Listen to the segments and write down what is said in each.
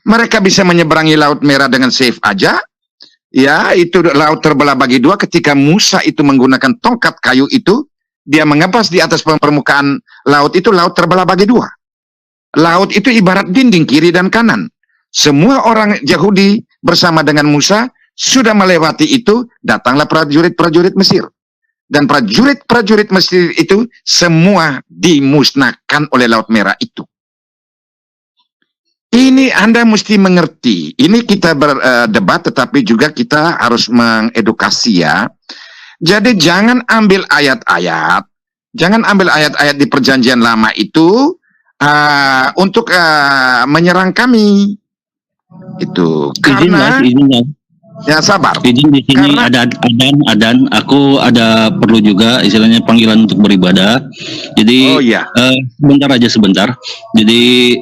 Mereka bisa menyeberangi Laut Merah dengan safe aja. Ya, itu laut terbelah bagi dua ketika Musa itu menggunakan tongkat kayu itu, dia mengebas di atas permukaan laut itu, laut terbelah bagi dua. Laut itu ibarat dinding kiri dan kanan. Semua orang Yahudi bersama dengan Musa sudah melewati itu, datanglah prajurit-prajurit Mesir. Dan prajurit-prajurit Mesir itu semua dimusnahkan oleh Laut Merah itu. Ini Anda mesti mengerti. Ini kita berdebat, tetapi juga kita harus mengedukasi ya. Jadi jangan ambil ayat-ayat, di Perjanjian Lama itu untuk menyerang kami. Itu karena ya sabar. Izin di sini karena ada aku ada perlu juga istilahnya panggilan untuk beribadah. Jadi sebentar. Jadi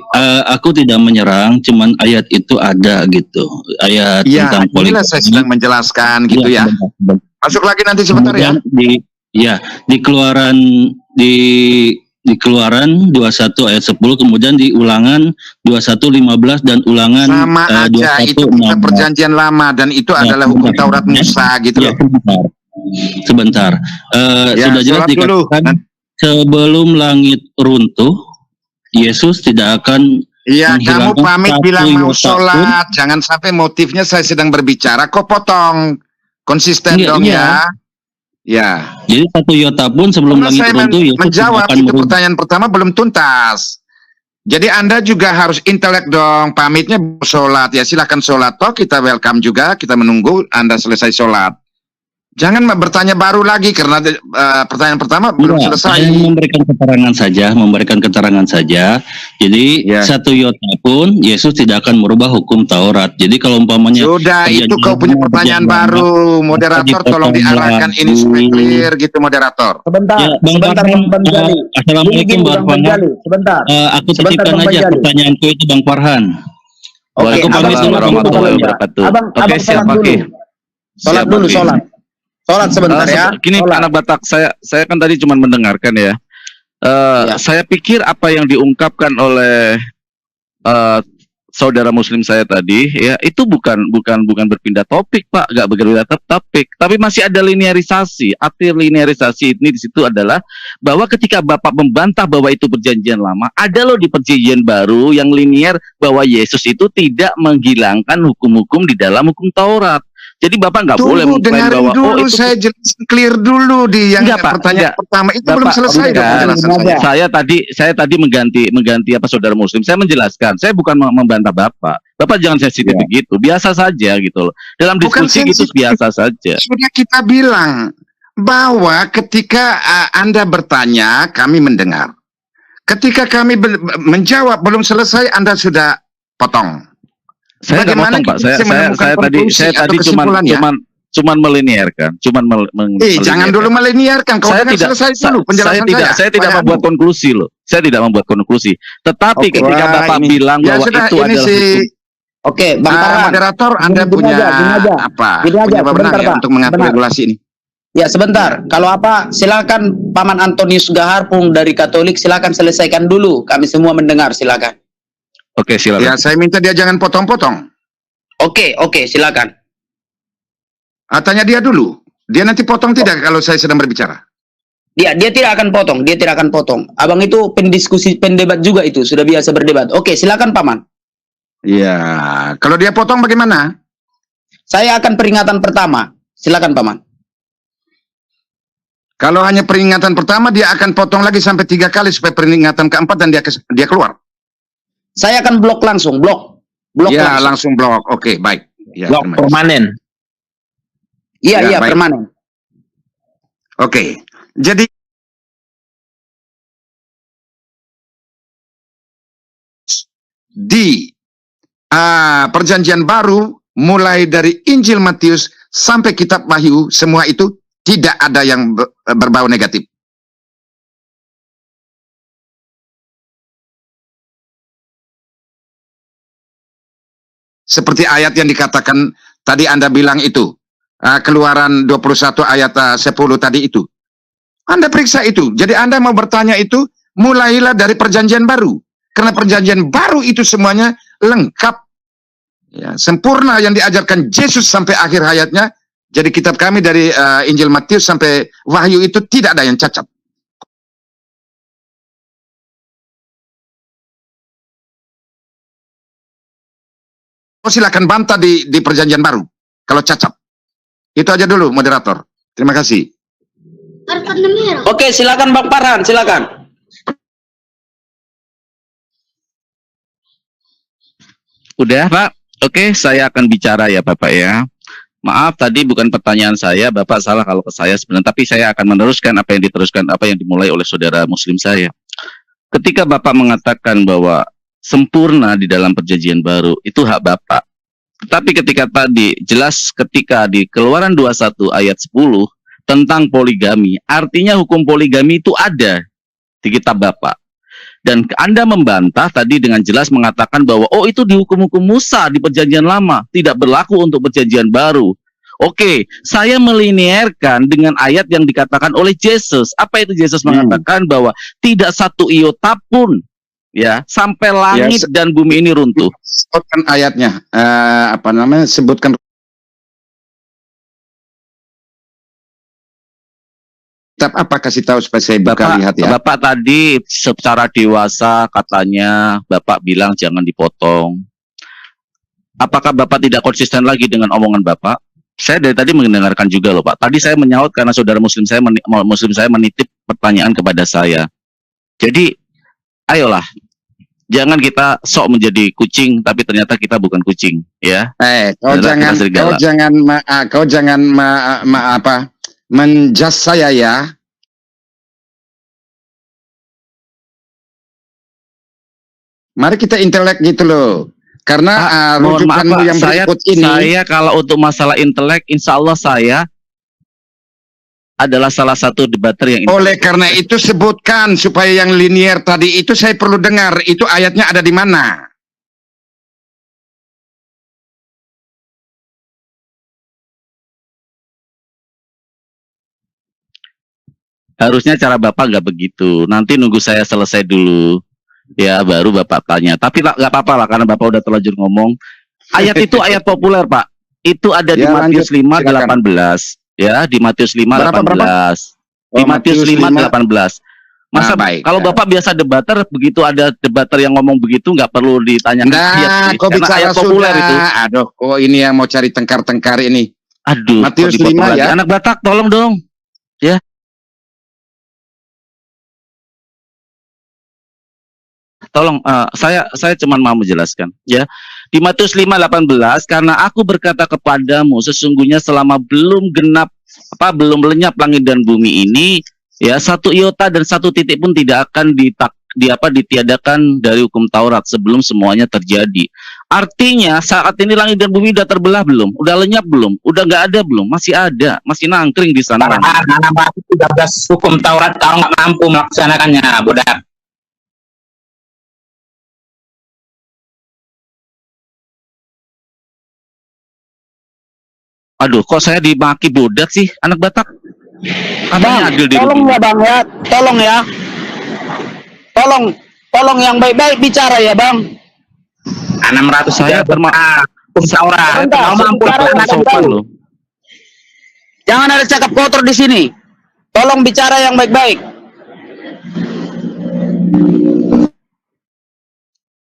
aku tidak menyerang, cuman ayat itu ada gitu. Ayat tentang politik. Saya sedang menjelaskan gitu ya. Benar. Masuk lagi nanti sebentar ya. Di Keluaran 21 ayat 10, kemudian di Ulangan 21:15 dan Ulangan sama aja 21, itu kita Perjanjian Lama dan itu adalah hukum Taurat Musa gitu loh. Sebentar. Sudah jelas dikatakan sebelum langit runtuh Yesus tidak akan kamu pamit bilang mau sholat, jangan sampai motifnya saya sedang berbicara kok potong. Konsisten dong ya. Ya. Jadi satu iota pun sebelum langit runtuh Yesus menjawab itu pertanyaan pertama belum tuntas. Jadi Anda juga harus intelek dong. Pamitnya sholat ya, silakan sholat. Toh kita welcome juga, kita menunggu Anda selesai sholat. Jangan bertanya baru lagi karena pertanyaan pertama belum selesai. Saya memberikan keterangan saja. Jadi satu iota pun Yesus tidak akan merubah hukum Taurat. Jadi kalau umpamanya sudah itu kau punya pertanyaan baru, moderator tolong diarahkan ini supaya clear gitu moderator. Sebentar, Bang Gali. Assalamualaikum Bang Farhan. Sebentar. Aku titipkan aja pertanyaanku itu Bang Farhan. Oke, Abang siap pakai. Sholat dulu, sholat sebentar ya. Gini anak Batak, saya kan tadi cuma mendengarkan ya. Saya pikir apa yang diungkapkan oleh saudara Muslim saya tadi ya itu bukan berpindah topik Pak, nggak berpindah topik, tapi masih ada linearisasi. Arti linearisasi ini di situ adalah bahwa ketika Bapak membantah bahwa itu Perjanjian Lama, ada loh di Perjanjian Baru yang linear bahwa Yesus itu tidak menghilangkan hukum-hukum di dalam hukum Taurat. Jadi Bapak nggak boleh mengklaim bahwa dulu itu saya jelaskan clear dulu di yang pertanyaan pertama itu Bapak, belum selesai saya tadi mengganti apa saudara Muslim. Saya menjelaskan, saya bukan membantah Bapak. Bapak jangan sensitif begitu, biasa saja gitu loh. Dalam diskusi gitu biasa saja. Sudah kita bilang bahwa ketika Anda bertanya, kami mendengar. Ketika kami menjawab belum selesai, Anda sudah potong. Saya nggak potong Pak. Saya tadi cuman melinearkan, jangan dulu melinearkan. Kau tidak selesai dulu penjelasan saya tidak membuat konklusi loh. Saya tidak membuat konklusi. Tetapi ketika Bapak bilang bahwa itu adalah Oke, Bang Farhan, moderator, Anda punya kewenangan untuk mengatur regulasi ini. Ya sebentar. Kalau apa, silakan Paman Antonius Gaharpung dari Katolik, silakan selesaikan dulu. Kami semua mendengar, silakan. Oke, silakan. Ya, saya minta dia jangan potong-potong. Oke, silakan. Tanya dia dulu. Dia nanti potong tidak kalau saya sedang berbicara? Dia tidak akan potong. Abang itu pendebat juga itu, sudah biasa berdebat. Oke, silakan Paman. Ya, kalau dia potong bagaimana? Saya akan peringatan pertama. Silakan Paman. Kalau hanya peringatan pertama, dia akan potong lagi sampai 3 kali supaya peringatan keempat dan dia keluar. Saya akan blok langsung, blok ya, langsung blok. Oke, baik. Ya, blok permanen. Iya, permanen. Oke. Jadi di Perjanjian Baru mulai dari Injil Matius sampai kitab Wahyu, semua itu tidak ada yang berbau negatif. Seperti ayat yang dikatakan tadi Anda bilang itu. Keluaran 21 ayat 10 tadi itu. Anda periksa itu. Jadi Anda mau bertanya itu, mulailah dari Perjanjian Baru. Karena Perjanjian Baru itu semuanya lengkap Ya, sempurna yang diajarkan Yesus sampai akhir hayatnya. Jadi kitab kami dari Injil Matius sampai Wahyu itu tidak ada yang cacat. Oh, silakan bantah di Perjanjian Baru kalau cacat. Itu aja dulu, moderator. Terima kasih. Oke, silakan Bang Farhan, silakan. Udah, Pak. Oke, saya akan bicara ya, Bapak ya. Maaf, tadi bukan pertanyaan saya, Bapak salah kalau ke saya sebenarnya, tapi saya akan meneruskan apa yang dimulai oleh saudara Muslim saya. Ketika Bapak mengatakan bahwa sempurna di dalam Perjanjian Baru, itu hak Bapak. Tetapi ketika tadi jelas ketika di Keluaran 21 ayat 10 tentang poligami, artinya hukum poligami itu ada di kitab Bapak. Dan Anda membantah tadi dengan jelas mengatakan bahwa oh itu di hukum-hukum Musa di Perjanjian Lama, tidak berlaku untuk Perjanjian Baru. Oke, saya melinearkan dengan ayat yang dikatakan oleh Yesus. Apa itu Yesus mengatakan bahwa tidak satu iota pun ya sampai langit dan bumi ini runtuh. Sebutkan ayatnya, sebutkan kitab apa, kasih tahu supaya saya buka lihat ya. Bapak tadi secara dewasa katanya Bapak bilang jangan dipotong. Apakah Bapak tidak konsisten lagi dengan omongan Bapak? Saya dari tadi mendengarkan juga loh Pak. Tadi saya menyaut karena saudara muslim saya menitip pertanyaan kepada saya. Jadi ayolah, jangan kita sok menjadi kucing tapi ternyata kita bukan kucing ya. Kau jangan menjas saya ya. Mari kita intelek gitu loh. Karena rujukanmu yang berikut ini. Saya kalau untuk masalah intelek, insya Allah saya adalah salah satu debater yang oleh karena itu sebutkan supaya yang linier tadi itu saya perlu dengar. Itu ayatnya ada di mana? Harusnya cara Bapak nggak begitu. Nanti nunggu saya selesai dulu, ya baru Bapak tanya. Tapi nggak apa-apa lah, karena Bapak udah terlanjur ngomong. Ayat itu ayat populer Pak. Itu ada di Matius 5:18. Ya, di Matius 5:18. Di Matius 5:18. Masa kalau Bapak biasa debater, begitu ada debater yang ngomong begitu nggak perlu ditanyakan. Nah, kok bicara ayat populer itu. Aduh, kok ini yang mau cari tengkar-tengkar ini. Aduh, Matius 5 ya. Anak Batak, tolong dong. Ya. Tolong, saya cuma mau menjelaskan ya. Di Matius 5:18, karena aku berkata kepadamu sesungguhnya selama belum lenyap langit dan bumi ini ya, satu iota dan satu titik pun tidak akan ditiadakan dari hukum Taurat sebelum semuanya terjadi. Artinya saat ini langit dan bumi udah terbelah belum? Udah lenyap belum? Udah nggak ada belum? Masih ada, masih nangkring di sana. Anak 13 hukum Taurat kalau nggak mampu melaksanakannya, bodak. Aduh, kok saya dimaki bodak sih, anak Batak? Bang, tolong ya Bang ya, tolong ya. Tolong yang baik-baik bicara ya Bang. 600 saya Taurat. Jangan ada cakap kotor di sini. Tolong bicara yang baik-baik.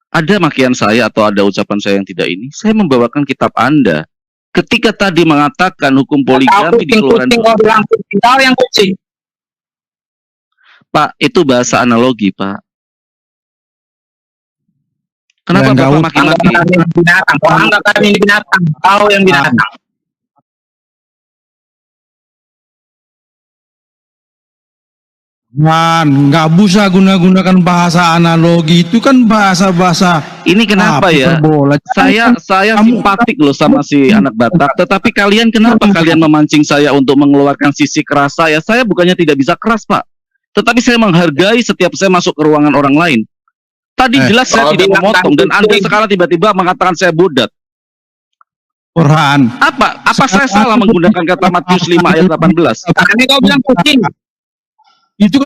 Ada makian saya atau ada ucapan saya yang tidak ini? Saya membawakan kitab Anda. Ketika tadi mengatakan hukum poligami di Keluaran, yang kucing. Pak, itu bahasa analogi, Pak. Kenapa Bapak maki-maki? Orang nggak kami binatang, tahu yang binatang. Nggak bisa gunakan bahasa analogi, itu kan bahasa-bahasa. Ini kenapa ya? Saya simpatik loh sama si anak Batak, tetapi kalian kenapa kalian memancing saya untuk mengeluarkan sisi keras saya? Saya bukannya tidak bisa keras, Pak, tetapi saya menghargai setiap saya masuk ke ruangan orang lain. Tadi jelas saya tidak memotong, dan Anda sekarang tiba-tiba mengatakan saya bodat. Farhan, apa saya salah menggunakan kata Matius 5 ayat 18? Karena kau bilang kucing. Itu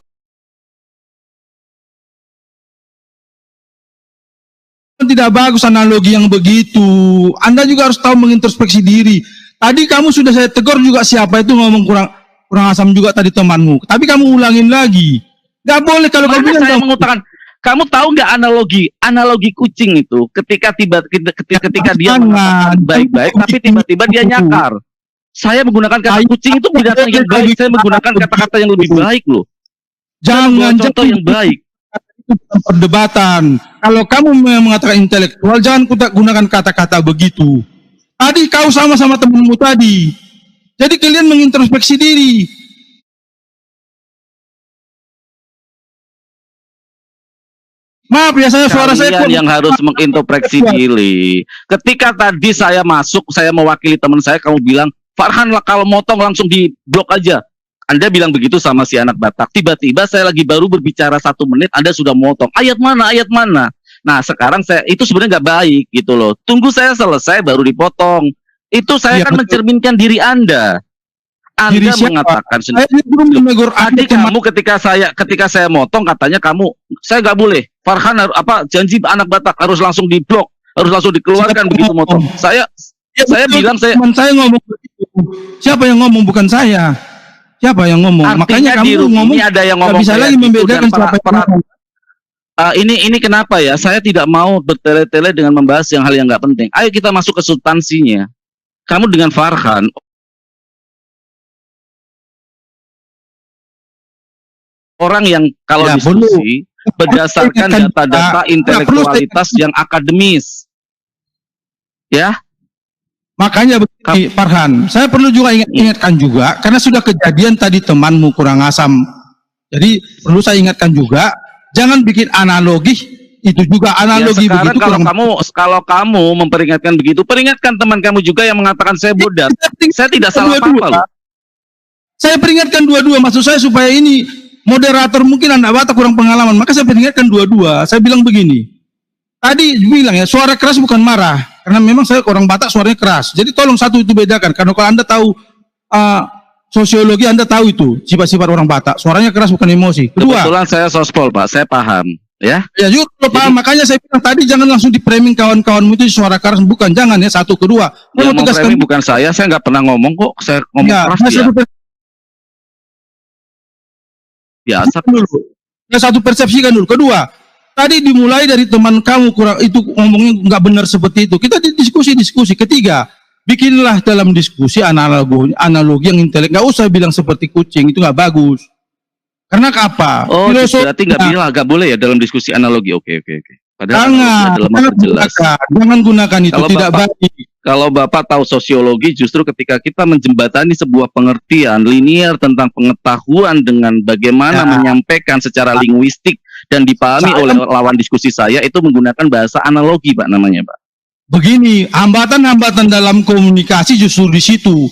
kan tidak bagus analogi yang begitu. Anda juga harus tahu mengintrospeksi diri. Tadi kamu sudah saya tegur juga siapa itu ngomong kurang asam juga tadi temanmu. Tapi kamu ulangin lagi. Gak boleh kalau kamu bilang saya mengutarakan. Kamu tahu nggak analogi kucing itu ketika ketika dia mengatakan baik-baik tapi tiba-tiba dia nyakar. Saya menggunakan kata kucing itu binatang yang baik. Saya menggunakan kata-kata yang lebih baik loh. Jangan contoh yang baik. Perdebatan. Kalau kamu mengatakan intelektual, jangan gunakan kata-kata begitu. Tadi kau sama-sama temanmu tadi. Jadi kalian mengintrospeksi diri. Maaf ya, suara saya yang harus mengintrospeksi diri. Ketika tadi saya masuk, saya mewakili teman saya, kamu bilang, Farhan lah kalau motong langsung di blok aja. Anda bilang begitu sama si anak Batak. Tiba-tiba saya lagi baru berbicara 1 menit, Anda sudah motong. Ayat mana? Ayat mana? Nah sekarang itu sebenarnya nggak baik gitu loh. Tunggu saya selesai baru dipotong. Itu saya kan mencerminkan diri Anda. Anda mengatakan sendiri. Tadi kamu ketika saya motong katanya kamu, saya nggak boleh. Farhan janji anak Batak harus langsung diblok, harus langsung dikeluarkan begitu motong. Saya bilang saya ngomong begitu. Siapa yang ngomong? Bukan saya. Siapa yang ngomong? Artinya makanya kamu ngomong ada yang ngomong bisa lagi membedakan siapa yang ngomong. Ini kenapa ya? Saya tidak mau bertele-tele dengan membahas hal yang nggak penting. Ayo kita masuk ke substansinya. Kamu dengan Farhan orang yang kalau diskusi berdasarkan data-data intelektualitas yang akademis, ya. Makanya begini, Farhan, saya perlu juga ingatkan juga, karena sudah kejadian tadi temanmu kurang asam. Jadi perlu saya ingatkan juga, jangan bikin analogi itu juga analogi ya, sekarang begitu. Kalau kamu memperingatkan begitu, peringatkan teman kamu juga yang mengatakan saya bodat. Saya tidak salah apa-apa. Saya peringatkan dua-dua, maksud saya supaya ini moderator mungkin anak Batak kurang pengalaman, maka saya peringatkan dua-dua. Saya bilang begini, tadi bilang ya suara keras bukan marah, karena memang saya orang Batak suaranya keras. Jadi tolong satu itu bedakan, karena kalau Anda tahu sosiologi Anda tahu itu sifat-sifat orang Batak, suaranya keras bukan emosi. Kedua, kebetulan saya sospol Pak, saya paham. Ya juga paham, makanya saya bilang tadi jangan langsung di framing kawan-kawanmu itu suara keras, bukan, jangan ya. Satu, kedua, yang mau framing bukan saya nggak pernah ngomong kok, saya ngomong keras ya. Biasa dulu. Satu persepsikan dulu. Kedua, tadi dimulai dari teman kamu kurang itu ngomongnya nggak benar seperti itu. Kita diskusi. Ketiga, bikinlah dalam diskusi analogi yang intelek. Nggak usah bilang seperti kucing, itu nggak bagus. Karena apa? Oh, berarti nggak boleh ya dalam diskusi analogi. Oke. Padahal jangan gunakan itu, tidak baik. Kalau Bapak tahu sosiologi, justru ketika kita menjembatani sebuah pengertian linear tentang pengetahuan dengan bagaimana menyampaikan secara linguistik dan dipahami oleh lawan diskusi saya, itu menggunakan bahasa analogi, Pak, namanya, Pak. Begini, hambatan-hambatan dalam komunikasi justru di situ.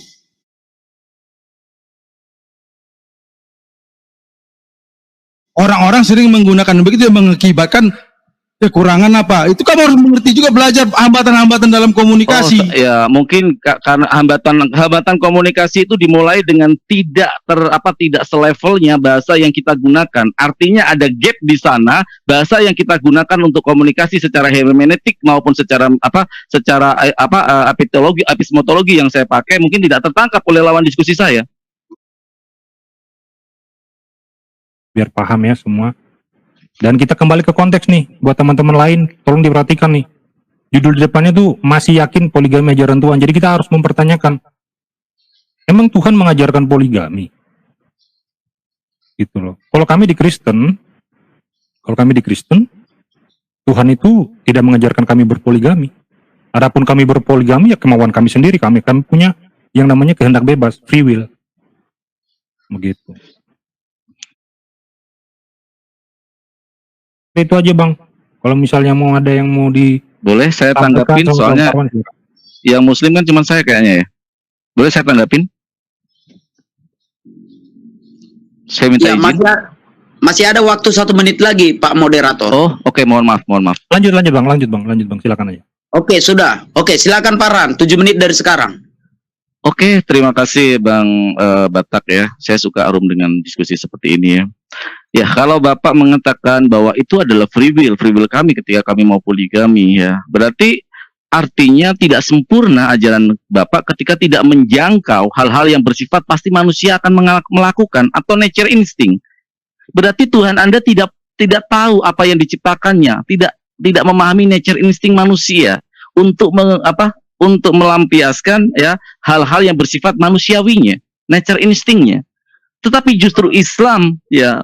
Orang-orang sering menggunakan begitu, mengakibatkan kekurangan apa? Itu kamu harus mengerti juga, belajar hambatan-hambatan dalam komunikasi. Oh, ya, mungkin karena hambatan komunikasi itu dimulai dengan tidak selevelnya bahasa yang kita gunakan. Artinya ada gap di sana, bahasa yang kita gunakan untuk komunikasi secara hermeneutik maupun secara epistemologi yang saya pakai mungkin tidak tertangkap oleh lawan diskusi saya. Biar paham ya semua. Dan kita kembali ke konteks nih, buat teman-teman lain, tolong diperhatikan nih. Judul di depannya tuh masih yakin poligami ajaran Tuhan. Jadi kita harus mempertanyakan, emang Tuhan mengajarkan poligami? Gitu loh. Kalau kami di Kristen, Tuhan itu tidak mengajarkan kami berpoligami. Adapun kami berpoligami ya kemauan kami sendiri, kami punya yang namanya kehendak bebas, free will. Begitu. Itu aja Bang. Kalau misalnya mau ada yang mau boleh saya tanggapin, soalnya yang muslim kan cuma saya kayaknya ya. Boleh saya tanggapin? Saya minta izin. Masih ada waktu 1 menit lagi Pak Moderator. Oh, oke, mohon maaf. Lanjut Bang, silakan aja. Oke, sudah. Oke, silakan Farhan, 7 menit dari sekarang. Oke, terima kasih Bang Batak ya. Saya suka arum dengan diskusi seperti ini ya. Ya, kalau Bapak mengatakan bahwa itu adalah free will kami ketika kami mau poligami, ya, berarti artinya tidak sempurna ajaran Bapak ketika tidak menjangkau hal-hal yang bersifat pasti manusia akan melakukan atau nature instinct. Berarti Tuhan Anda tidak tahu apa yang diciptakannya, tidak memahami nature instinct manusia untuk untuk melampiaskan ya hal-hal yang bersifat manusiawinya, nature instingnya. Tetapi justru Islam ya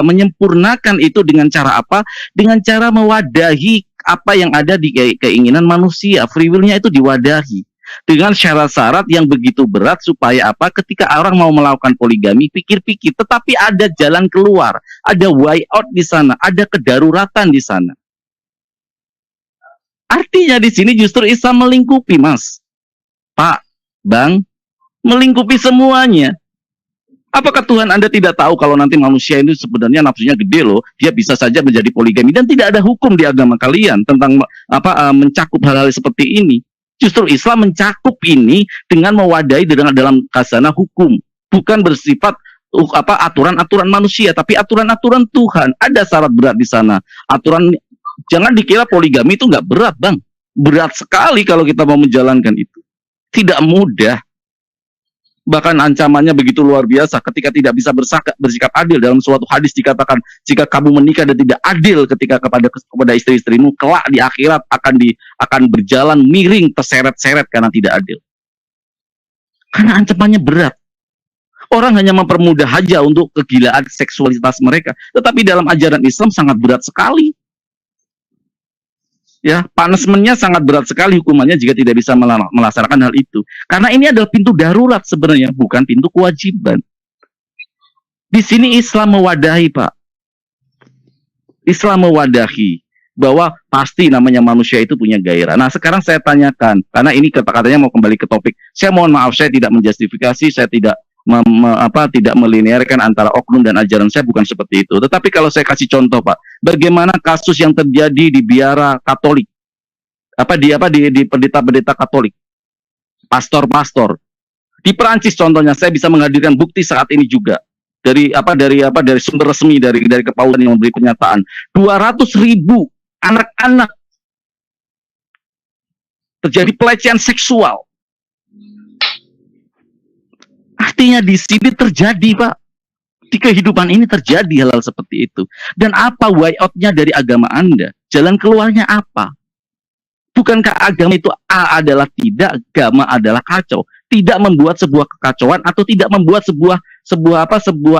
menyempurnakan itu dengan cara apa? Dengan cara mewadahi apa yang ada di keinginan manusia. Free will-nya itu diwadahi dengan syarat-syarat yang begitu berat supaya apa? Ketika orang mau melakukan poligami, pikir-pikir, tetapi ada jalan keluar, ada way out di sana, ada kedaruratan di sana. Artinya di sini justru Islam melingkupi, Mas, Pak, Bang, melingkupi semuanya. Apakah Tuhan Anda tidak tahu kalau nanti manusia itu sebenarnya nafsunya gede loh, dia bisa saja menjadi poligami dan tidak ada hukum di agama kalian tentang mencakup hal-hal seperti ini. Justru Islam mencakup ini dengan mewadahi dalam khazanah hukum, bukan bersifat aturan-aturan manusia, tapi aturan-aturan Tuhan. Ada syarat berat di sana. Aturan, jangan dikira poligami itu nggak berat, Bang. Berat sekali kalau kita mau menjalankan itu. Tidak mudah. Bahkan ancamannya begitu luar biasa ketika tidak bisa bersikap adil. Dalam suatu hadis dikatakan, jika kamu menikah dan tidak adil ketika kepada istri-istrimu, kelak di akhirat akan berjalan miring, terseret-seret karena tidak adil. Karena ancamannya berat. Orang hanya mempermudah saja untuk kegilaan seksualitas mereka, tetapi dalam ajaran Islam sangat berat sekali. Ya, punishment-nya sangat berat sekali hukumannya jika tidak bisa melaksanakan hal itu. Karena ini adalah pintu darurat sebenarnya, bukan pintu kewajiban. Di sini Islam mewadahi, Pak. Islam mewadahi bahwa pasti namanya manusia itu punya gairah. Nah, sekarang saya tanyakan, karena ini kata-katanya mau kembali ke topik. Saya mohon maaf, saya tidak menjustifikasi, saya tidak tidak melinearkan antara oknum dan ajaran saya, bukan seperti itu. Tetapi kalau saya kasih contoh, Pak, bagaimana kasus yang terjadi di biara Katolik, di pendeta-pendeta Katolik, pastor-pastor di Perancis contohnya, saya bisa menghadirkan bukti saat ini juga dari sumber resmi dari kepauan yang memberi pernyataan 200.000 anak-anak terjadi pelecehan seksual. Artinya di sini terjadi, Pak. Di kehidupan ini terjadi hal-hal seperti itu. Dan apa way out-nya dari agama Anda? Jalan keluarnya apa? Bukankah agama itu A adalah tidak, agama adalah kacau? Tidak membuat sebuah kekacauan atau tidak membuat sebuah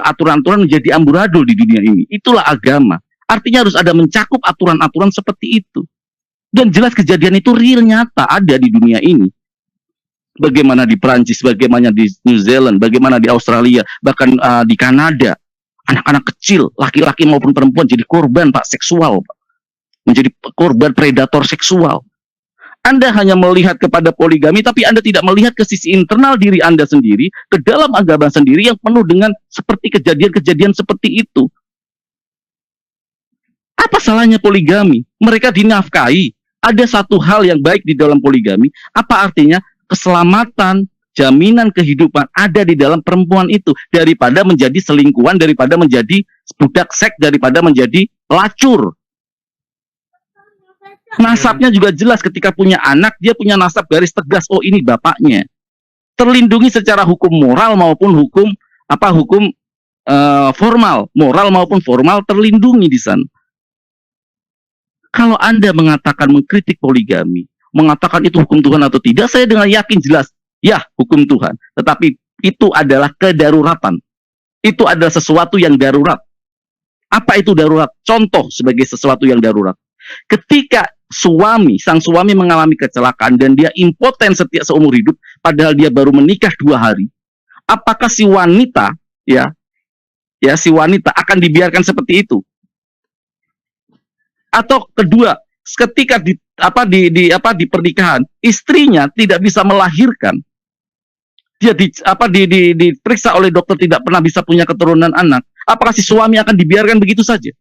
aturan-aturan menjadi amburadul di dunia ini. Itulah agama. Artinya harus ada mencakup aturan-aturan seperti itu. Dan jelas kejadian itu real, nyata, ada di dunia ini. Bagaimana di Perancis, bagaimana di New Zealand, bagaimana di Australia, bahkan di Kanada, anak-anak kecil, laki-laki maupun perempuan jadi korban, Pak, seksual, Pak. Menjadi korban predator seksual. Anda hanya melihat kepada poligami, tapi Anda tidak melihat ke sisi internal diri Anda sendiri, ke dalam agama sendiri yang penuh dengan seperti kejadian-kejadian seperti itu. Apa salahnya poligami? Mereka dinafkahi. Ada satu hal yang baik di dalam poligami. Apa artinya? Keselamatan, jaminan kehidupan ada di dalam perempuan itu, daripada menjadi selingkuhan, daripada menjadi budak seks, daripada menjadi pelacur. Nasabnya juga jelas, ketika punya anak dia punya nasab garis tegas, oh ini bapaknya. Terlindungi secara hukum moral maupun hukum formal, moral maupun formal terlindungi di sana. Kalau Anda mengatakan mengkritik poligami, mengatakan itu hukum Tuhan atau tidak, saya dengan yakin jelas, ya hukum Tuhan. Tetapi itu adalah kedaruratan. Itu adalah sesuatu yang darurat. Apa itu darurat? Contoh sebagai sesuatu yang darurat. Ketika sang suami mengalami kecelakaan dan dia impoten seumur hidup, padahal dia baru menikah 2 hari, apakah si wanita, si wanita akan dibiarkan seperti itu? Atau kedua, ketika di pernikahan istrinya tidak bisa melahirkan, dia diperiksa oleh dokter tidak pernah bisa punya keturunan anak, apakah si suami akan dibiarkan begitu saja?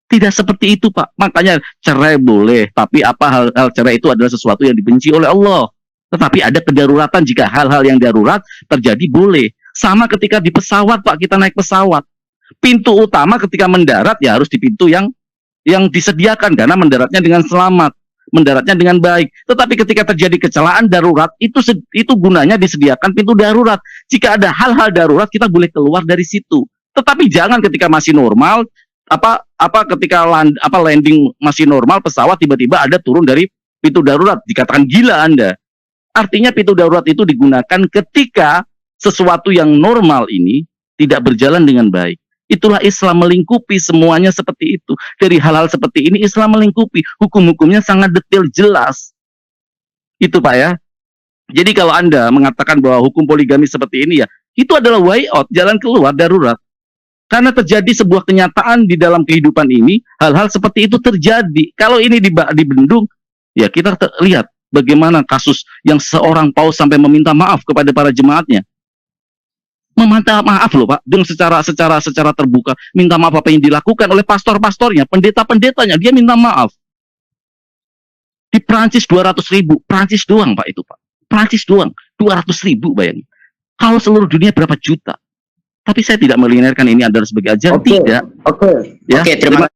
Tidak seperti itu, Pak. Makanya cerai boleh, tapi hal cerai itu adalah sesuatu yang dibenci oleh Allah. Tetapi ada kedaruratan, jika hal-hal yang darurat terjadi boleh. Sama ketika di pesawat, Pak, kita naik pesawat. Pintu utama ketika mendarat ya harus di pintu yang disediakan karena mendaratnya dengan selamat, mendaratnya dengan baik. Tetapi ketika terjadi kecelakaan darurat, itu gunanya disediakan pintu darurat. Jika ada hal-hal darurat, kita boleh keluar dari situ. Tetapi jangan ketika masih normal, ketika landing masih normal, pesawat tiba-tiba ada turun dari pintu darurat, dikatakan gila Anda. Artinya pintu darurat itu digunakan ketika sesuatu yang normal ini tidak berjalan dengan baik. Itulah Islam, melingkupi semuanya seperti itu. Dari hal-hal seperti ini Islam melingkupi. Hukum-hukumnya sangat detail, jelas. Itu Pak ya. Jadi kalau Anda mengatakan bahwa hukum poligami seperti ini ya, itu adalah way out, jalan keluar darurat. Karena terjadi sebuah kenyataan di dalam kehidupan ini, hal-hal seperti itu terjadi. Kalau ini dibendung, ya kita lihat bagaimana kasus yang seorang paus sampai meminta maaf kepada para jemaatnya. Meminta maaf loh Pak, dengan secara terbuka, minta maaf apa yang dilakukan oleh pastor-pastornya, pendeta-pendetanya, dia minta maaf. Di Prancis 200.000, Prancis doang Pak itu Pak, Prancis doang 200.000, bayangin. Kalau seluruh dunia berapa juta? Tapi saya tidak melinearkan ini adalah sebagai ajaran, tidak. Ya, terima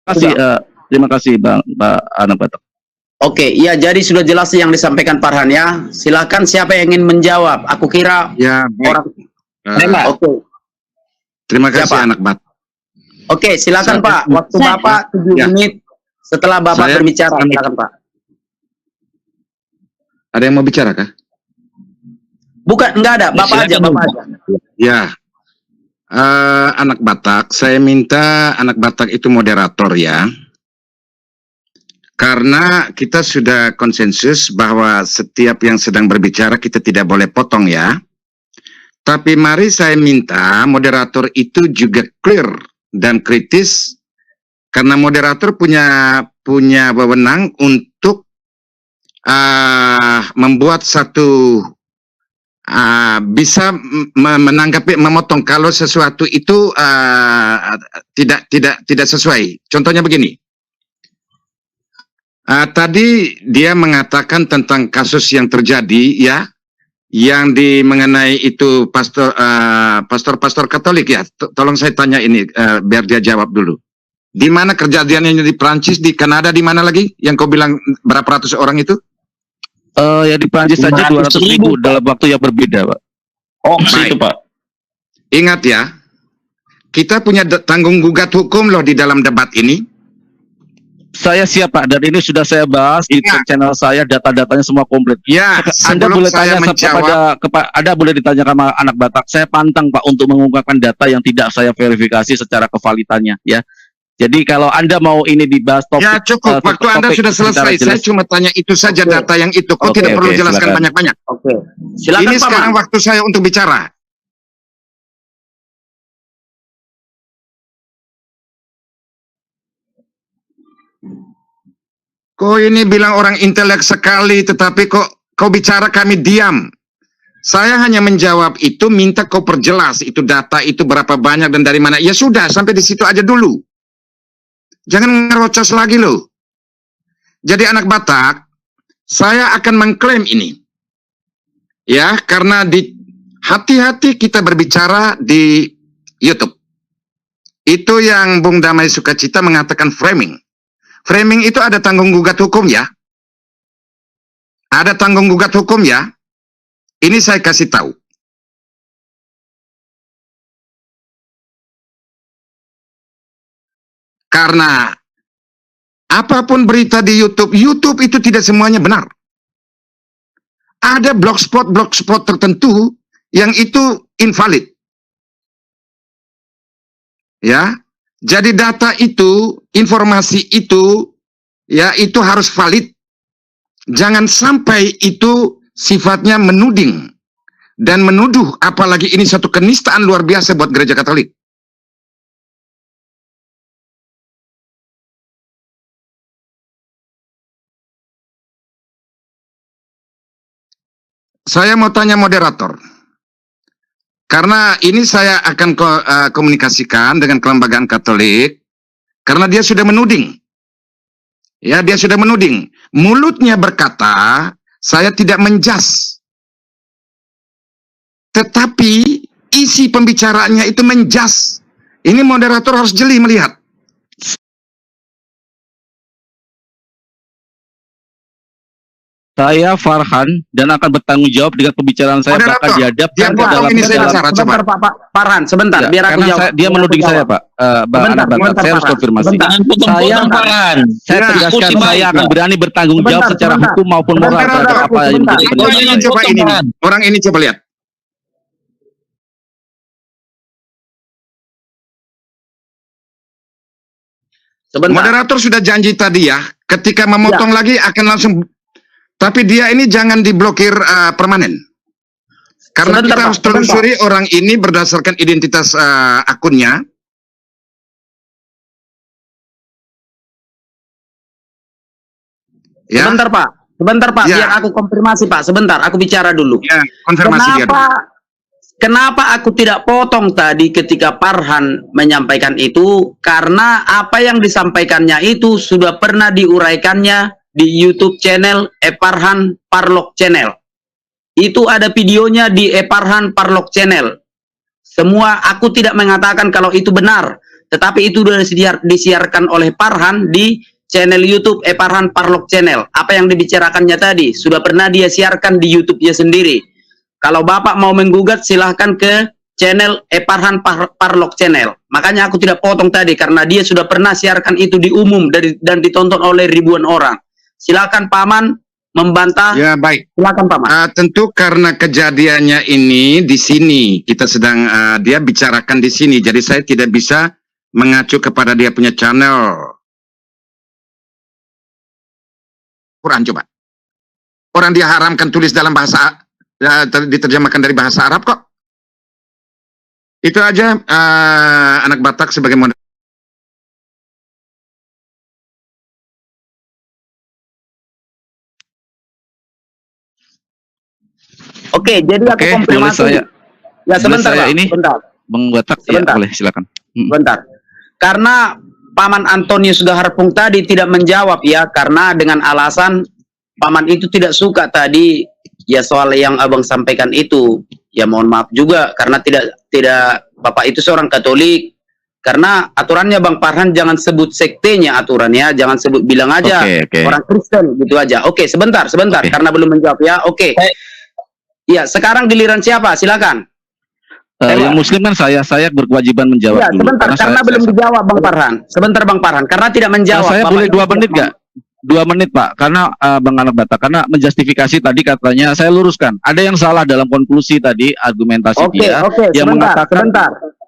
kasih. Terima kasih Mbak Anak Batak. Oke, ya jadi sudah jelas yang disampaikan Farhan ya. Silakan siapa yang ingin menjawab. Aku kira ya, orang. Oke. Terima kasih Anak Batak. Oke, silakan Pak. Waktu Bapak 7 menit setelah Bapak berbicara. Silakan Pak. Ada yang mau bicara kah? Bukan, enggak ada. Bapak aja, Bapak aja. Ya. Anak Batak, saya minta Anak Batak itu moderator ya. Karena kita sudah konsensus bahwa setiap yang sedang berbicara kita tidak boleh potong ya. Tapi mari saya minta moderator itu juga clear dan kritis. Karena moderator punya wewenang untuk membuat satu bisa menanggapi, memotong kalau sesuatu itu tidak sesuai. Contohnya begini. Tadi dia mengatakan tentang kasus yang terjadi ya, yang mengenai itu pastor Katolik ya. Tolong saya tanya ini biar dia jawab dulu. Di mana kejadiannya, di Prancis, di Kanada, di mana lagi? Yang kau bilang berapa ratus orang itu? Ya di Prancis saja 200.000 dalam waktu yang berbeda, Pak. Oh, itu Pak. Ingat ya, kita punya tanggung gugat hukum loh di dalam debat ini. Saya siap Pak, dan ini sudah saya bahas di channel saya, data-datanya semua komplit. Ya, Anda boleh tanya Anda boleh ditanya sama Anak Batak. Saya pantang Pak untuk mengungkapkan data yang tidak saya verifikasi secara kevalitannya ya. Jadi kalau Anda mau ini dibahas topik, ya cukup, waktu Anda sudah selesai. Saya cuma tanya itu saja, data yang itu. Kok tidak perlu jelaskan banyak-banyak. Silakan, ini sekarang waktu saya untuk bicara. Kok ini bilang orang intelek sekali, tetapi kok kau bicara kami diam. Saya hanya menjawab itu, minta kau perjelas itu data itu berapa banyak dan dari mana. Ya sudah, sampai di situ aja dulu. Jangan ngerocos lagi loh. Jadi Anak Batak, saya akan mengklaim ini. Ya, karena hati-hati kita berbicara di YouTube. Itu yang Bung Damai Sukacita mengatakan framing. Framing itu ada tanggung gugat hukum ya. Ada tanggung gugat hukum ya. Ini saya kasih tahu. Karena apapun berita di YouTube, YouTube itu tidak semuanya benar. Ada blogspot tertentu yang itu invalid. Ya. Jadi data itu, informasi itu, ya itu harus valid. Jangan sampai itu sifatnya menuding dan menuduh, apalagi ini satu kenistaan luar biasa buat gereja Katolik. Saya mau tanya moderator. Karena ini saya akan komunikasikan dengan kelembagaan Katolik, karena dia sudah menuding. Ya, dia sudah menuding. Mulutnya berkata, saya tidak menjas. Tetapi isi pembicaraannya itu menjas. Ini moderator harus jeli melihat. Saya Farhan dan akan bertanggung jawab dengan pembicaraan saya, bahkan dihadapkan ke dalam sebentar Pak Farhan, sebentar ya, biar aku jawab. Dia menuding saya, Pak. Saya harus konfirmasi. Saya tegaskan saya akan berani bertanggung jawab secara hukum maupun moral terhadap apa yang menjadi pendapat. Orang ini coba lihat. Sebentar. Moderator sudah janji tadi ya, ketika memotong lagi akan langsung. Tapi dia ini jangan diblokir permanen. Karena kita harus telusuri orang ini berdasarkan identitas akunnya. Ya. Sebentar Pak, biar aku konfirmasi Pak, sebentar, aku bicara dulu. Ya, konfirmasi Kenapa aku tidak potong tadi ketika Farhan menyampaikan itu? Karena apa yang disampaikannya itu sudah pernah diuraikannya di YouTube channel Farhan Parlok Channel. Itu ada videonya di Farhan Parlok Channel. Semua aku tidak mengatakan kalau itu benar, tetapi itu sudah disiarkan oleh Farhan di channel YouTube Farhan Parlok Channel. Apa yang dibicarakannya tadi sudah pernah dia siarkan di YouTube-nya sendiri. Kalau Bapak mau menggugat silahkan ke channel Farhan Parlok Channel. Makanya aku tidak potong tadi karena dia sudah pernah siarkan itu di umum dan ditonton oleh ribuan orang. Silakan Paman membantah. Ya baik. Silakan Paman. Tentu karena kejadiannya ini di sini kita sedang dia bicarakan di sini, jadi saya tidak bisa mengacu kepada dia punya channel. Quran coba. Orang dia haramkan tulis dalam bahasa diterjemahkan dari bahasa Arab kok. Itu aja anak Batak sebagai model. Oke, jadi aku konfirmasi. Ya sebentar Pak, sebentar. Bang Batak, ya boleh silakan. Sebentar. Karena Paman Antonius Gaharpung tadi tidak menjawab ya, karena dengan alasan Paman itu tidak suka tadi ya soal yang Abang sampaikan itu. Ya mohon maaf juga karena tidak Bapak itu seorang Katolik. Karena aturannya Bang Farhan jangan sebut sektenya aturannya, jangan sebut, bilang aja orang Kristen gitu aja. Oke, sebentar karena belum menjawab ya. Oke. Ya, sekarang giliran siapa? Silakan. Yang Muslim kan saya berkewajiban menjawab. Ya, sebentar karena belum dijawab Bang Farhan. Sebentar Bang Farhan karena tidak menjawab. Saya boleh 2 menit nggak? 2 menit Pak, karena Bang Anak Batak, karena menjustifikasi tadi katanya saya luruskan. Ada yang salah dalam konklusi tadi argumentasi dia yang mengatakan.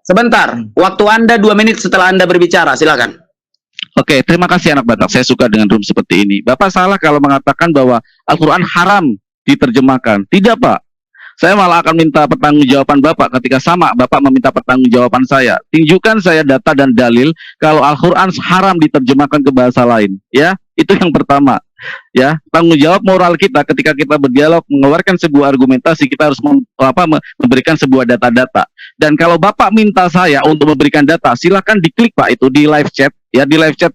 Sebentar. Waktu Anda 2 menit setelah Anda berbicara, silakan. Oke, terima kasih Anak Batak. Saya suka dengan room seperti ini. Bapak salah kalau mengatakan bahwa Al-Quran haram diterjemahkan. Tidak Pak. Saya malah akan minta pertanggungjawaban Bapak ketika sama Bapak meminta pertanggungjawaban saya. Tunjukkan saya data dan dalil kalau Al-Quran haram diterjemahkan ke bahasa lain. Ya, itu yang pertama. Ya, tanggung jawab moral kita ketika kita berdialog mengeluarkan sebuah argumentasi, kita harus memberikan sebuah data-data. Dan kalau Bapak minta saya untuk memberikan data, silakan diklik Pak itu di live chat ya, di live chat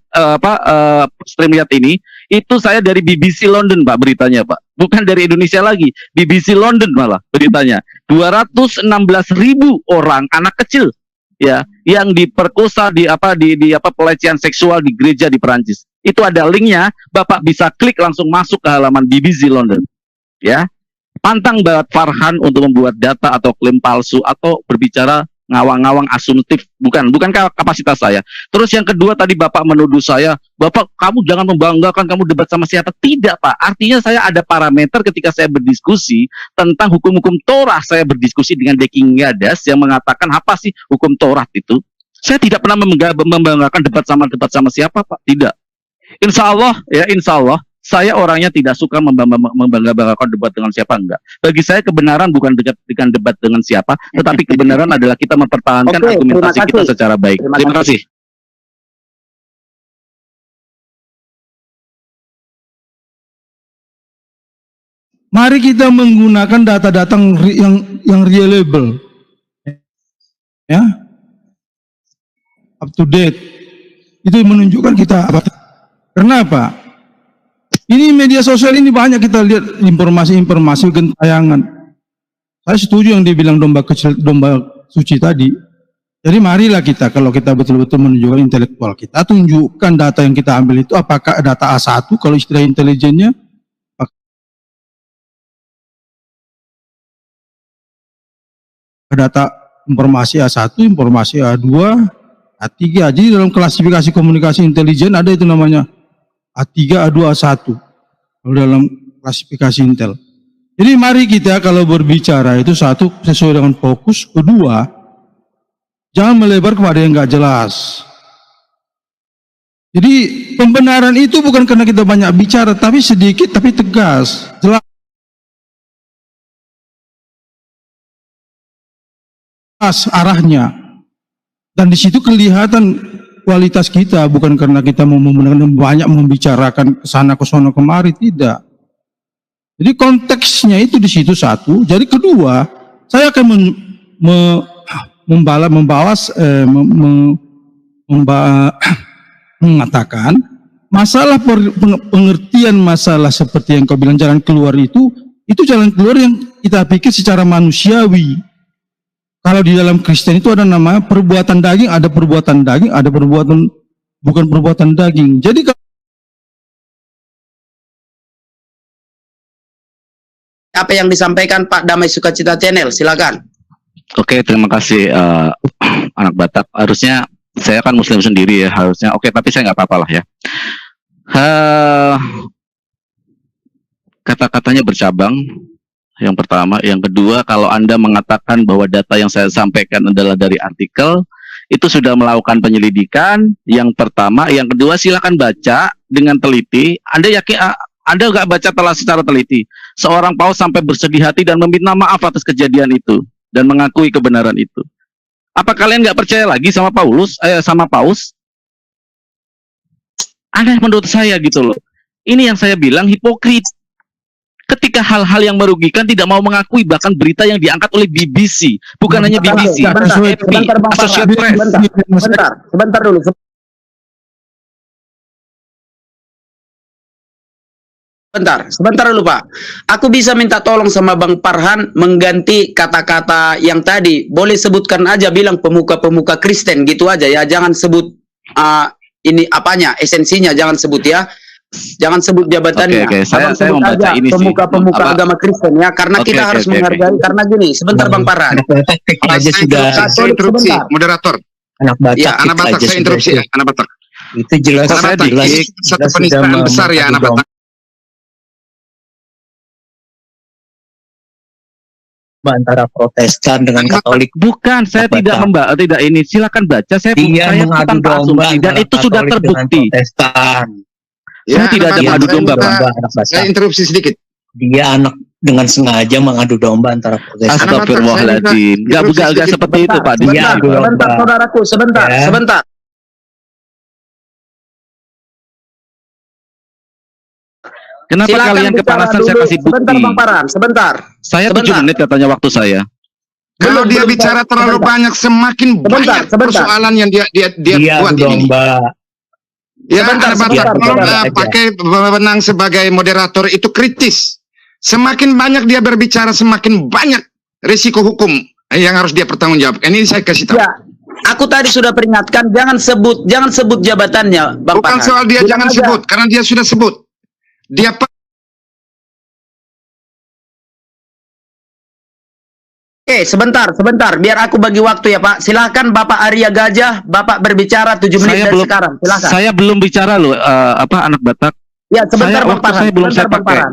StreamYard ini. Itu saya dari BBC London Pak beritanya Pak, bukan dari Indonesia lagi, BBC London malah beritanya. 216.000 orang anak kecil ya yang diperkosa di pelecehan seksual di gereja di Perancis. Itu ada linknya, Bapak bisa klik langsung masuk ke halaman BBC London. Ya, pantang banget Farhan untuk membuat data atau klaim palsu atau berbicara ngawang-ngawang asumtif, bukan kapasitas saya. Terus yang kedua tadi Bapak menuduh saya, Bapak kamu jangan membanggakan kamu debat sama siapa. Tidak Pak, artinya saya ada parameter ketika saya berdiskusi tentang hukum-hukum Torah. Saya berdiskusi dengan Deking Gadas yang mengatakan apa sih hukum Torah itu. Saya tidak pernah membanggakan debat sama siapa Pak, tidak. Insya Allah saya orangnya tidak suka membangga-banggakan debat dengan siapa, enggak. Bagi saya kebenaran bukan dengan debat dengan siapa, tetapi kebenaran adalah kita mempertahankan argumentasi kita secara baik. Terima kasih. Mari kita menggunakan data-data yang reliable, ya, up to date. Itu menunjukkan kita apa? Kenapa? Ini media sosial ini banyak kita lihat informasi-informasi gentayangan. Saya setuju yang dibilang domba kecil, domba suci tadi. Jadi marilah kita, kalau kita betul-betul menunjukkan intelektual kita, tunjukkan data yang kita ambil itu apakah data A1 kalau istilah intelijennya, data informasi A1, informasi A2, A3. Jadi dalam klasifikasi komunikasi intelijen ada itu namanya A3, A2, A1 kalau dalam klasifikasi Intel. Jadi mari kita kalau berbicara itu satu sesuai dengan fokus, kedua jangan melebar kepada yang nggak jelas. Jadi pembenaran itu bukan karena kita banyak bicara, tapi sedikit tapi tegas, jelas. Arahnya, dan di situ kelihatan kualitas kita, bukan karena kita mau banyak membicarakan kesana kesana kemari, tidak. Jadi konteksnya itu di situ satu. Jadi kedua, saya akan mengatakan masalah pengertian masalah seperti yang kau bilang jalan keluar itu jalan keluar yang kita pikir secara manusiawi. Kalau di dalam Kristen itu ada nama perbuatan daging, ada perbuatan daging, ada perbuatan bukan perbuatan daging. Jadi apa yang disampaikan Pak Damai Sukacita Channel, silakan. Oke, terima kasih anak Batak. Harusnya saya kan Muslim sendiri ya, harusnya. Oke, tapi saya nggak apa-apa lah ya. Kata-katanya bercabang. Yang pertama, yang kedua, kalau Anda mengatakan bahwa data yang saya sampaikan adalah dari artikel, itu sudah melakukan penyelidikan. Yang pertama, yang kedua, silakan baca dengan teliti. Anda yakin Anda nggak baca secara teliti? Seorang paus sampai bersedih hati dan meminta maaf atas kejadian itu dan mengakui kebenaran itu. Apa kalian nggak percaya lagi sama sama paus? Aneh menurut saya gitu loh. Ini yang saya bilang hipokrit. Ketika hal-hal yang merugikan tidak mau mengakui, bahkan berita yang diangkat oleh BBC, bukan hanya BBC, sebentar dulu. Sebentar dulu Pak. Aku bisa minta tolong sama Bang Farhan mengganti kata-kata yang tadi. Boleh sebutkan aja, bilang pemuka-pemuka Kristen gitu aja ya. Jangan sebut ini apanya, esensinya jangan sebut ya. Jangan sebut jabatannya. Oke, saya membaca ini pemuka-pemuka agama Kristen ya, karena kita harus menghargai. Karena gini, sebentar Bang Farhan. Aja sudah interupsi, moderator. Anak Batak. Ya, anak Batak saya interupsi ya, anak Batak. Itu jelas. Satu penistaan besar ya, anak Batak. Antara Protestan dengan Katolik. Bukan, saya tidak tidak ini. Silakan baca. Saya mengadu domba dan itu sudah terbukti. Ya, saya tidak ada mengadu domba, saya interupsi sedikit. Dia dengan sengaja mengadu domba antara Protestan. Astagfirullahaladzim. Enggak seperti itu, Pak. Sebentar, saudaraku, sebentar. Kenapa silakan kalian kepanasan? Saya kasih bukti. Sebentar Bang Farhan, sebentar. Saya 7 menit katanya waktu saya. Kalau dia bicara terlalu banyak, semakin banyak persoalan yang dia buat ini. Ya, pakai wewenang sebagai moderator itu kritis. Semakin banyak dia berbicara, semakin banyak risiko hukum yang harus dia pertanggungjawabkan. Ini saya kasih tahu. Ya, aku tadi sudah peringatkan, jangan sebut jabatannya, Bang Bukan Farhan. soal dia jangan sebut, karena dia sudah sebut. Dia Oke, sebentar, biar aku bagi waktu ya Pak. Silakan Bapak Arya Gajah, Bapak berbicara 7 menit dari sekarang. Silakan. Saya belum bicara loh, anak Batak. Ya, sebentar Bang Farhan. Saya belum pakai.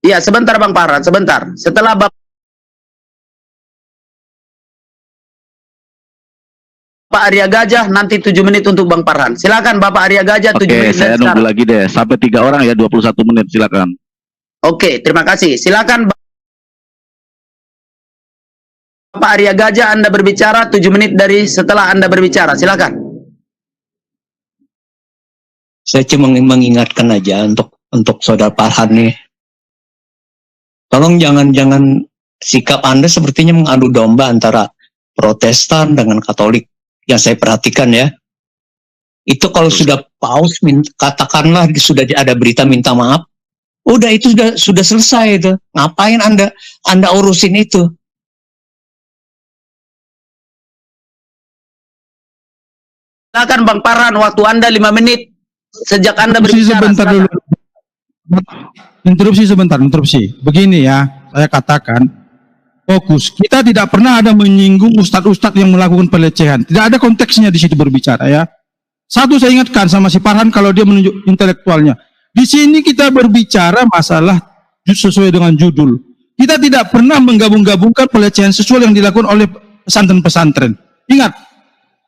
Ya, sebentar Bang Farhan, sebentar. Setelah Bapak Arya Gajah, nanti 7 menit untuk Bang Farhan. Silakan Bapak Arya Gajah, 7 menit saya nunggu lagi deh, sampai 3 orang ya, 21 menit, silakan. Oke, terima kasih. Silakan Pak Arya Gajah, Anda berbicara 7 menit dari setelah Anda berbicara. Silakan. Saya cuma mengingatkan aja untuk Saudara Farhan nih. Tolong jangan sikap Anda sepertinya mengadu domba antara Protestan dengan Katolik. Yang saya perhatikan ya. Itu kalau sudah paus katakanlah sudah ada berita minta maaf, Udah itu sudah selesai itu. Ngapain Anda urusin itu? Silakan Bang Farhan, waktu Anda 5 menit sejak Anda Interupsi berbicara. sebentar silakan. dulu. Interupsi sebentar, interupsi. Begini ya, saya katakan fokus. Kita tidak pernah ada menyinggung ustadz-ustadz yang melakukan pelecehan. Tidak ada konteksnya di situ berbicara ya. Satu saya ingatkan sama si Farhan kalau dia menunjuk intelektualnya. Di sini kita berbicara masalah sesuai dengan judul. Kita tidak pernah menggabung-gabungkan pelecehan seksual yang dilakukan oleh pesantren-pesantren. Ingat,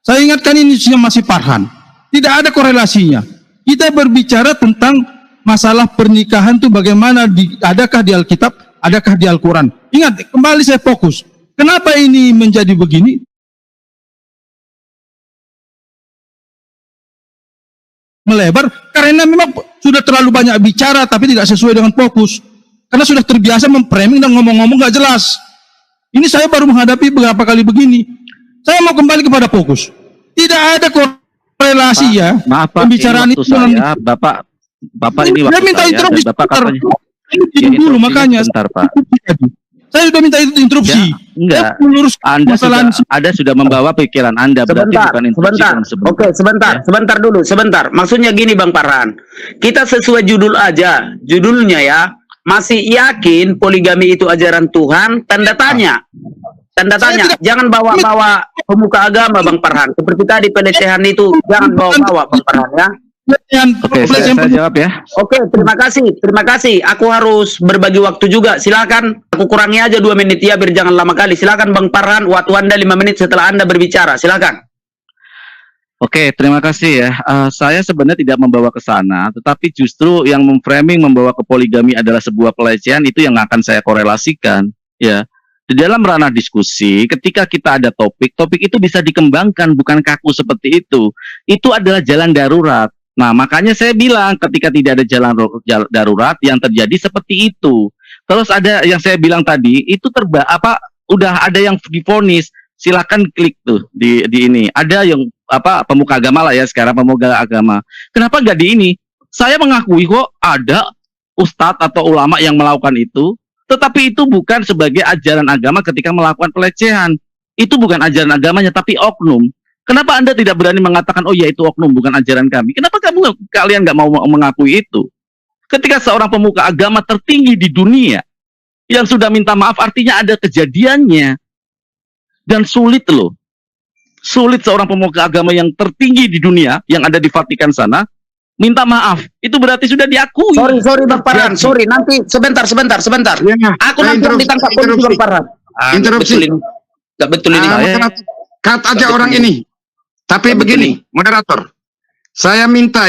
saya ingatkan ini masih Farhan. Tidak ada korelasinya. Kita berbicara tentang masalah pernikahan itu bagaimana, adakah di Alkitab, adakah di Al-Quran. Ingat, kembali saya fokus. Kenapa ini menjadi begini? Melebar, karena memang sudah terlalu banyak bicara tapi tidak sesuai dengan fokus. Karena sudah terbiasa memframing dan ngomong-ngomong gak jelas. Ini saya baru menghadapi beberapa kali begini. Saya mau kembali kepada fokus. Tidak ada korelasi ya. Maaf Pak, pembicaraan ini waktu itu saya, Bapak ini waktu saya minta saya, interupsi dan Bapak sebentar. katanya. Ini dulu makanya. Sebentar Pak. Saya sudah minta itu interupsi. Ya, enggak. Saya melurus Anda sudah membawa pikiran Anda, berarti Sebentar, bukan interupsi sebentar. yang sebelumnya. Oke, sebentar, Ya. sebentar dulu, sebentar. Maksudnya gini Bang Farhan, kita sesuai judul aja. Judulnya ya, masih yakin poligami itu ajaran Tuhan? Tanda tanya. Tanda tanya. Jangan bawa-bawa pemuka agama Bang Farhan. Seperti tadi pelecehan itu, jangan bawa-bawa Bang Farhan ya. Oke, saya jawab ya. Oke, terima kasih, terima kasih. Aku harus berbagi waktu juga. Silakan, aku kurangi aja 2 menit ya, biar jangan lama kali. Silakan Bang Farhan, waktu Anda 5 menit setelah Anda berbicara. Silakan. Oke, terima kasih ya. Saya sebenarnya tidak membawa ke sana, tetapi justru yang memframing membawa ke poligami adalah sebuah pelecehan, itu yang akan saya korelasikan. Ya, di dalam ranah diskusi, ketika kita ada topik itu bisa dikembangkan, bukan kaku seperti itu. Itu adalah jalan darurat. Nah, makanya saya bilang ketika tidak ada jalan darurat yang terjadi seperti itu. Terus ada yang saya bilang tadi, itu udah ada yang divonis. Silakan klik tuh di ini. Ada yang pemuka agama lah ya sekarang, pemuka agama. Kenapa nggak di ini? Saya mengakui kok ada ustadz atau ulama yang melakukan itu, tetapi itu bukan sebagai ajaran agama ketika melakukan pelecehan. Itu bukan ajaran agamanya, tapi oknum. Kenapa Anda tidak berani mengatakan, oh ya itu oknum, bukan ajaran kami? Kenapa kalian nggak mau mengakui itu? Ketika seorang pemuka agama tertinggi di dunia yang sudah minta maaf, artinya ada kejadiannya. Dan sulit loh. Sulit seorang pemuka agama yang tertinggi di dunia, yang ada di Vatikan sana, minta maaf. Itu berarti sudah diakui. Sorry Bang Farhan, sorry. Nanti sebentar. Ya, Aku nanti yang ditangkap polisi Bang Farhan. Interupsi. Gak betul ini. Cut aja orang ini. Tapi begini, moderator. Saya minta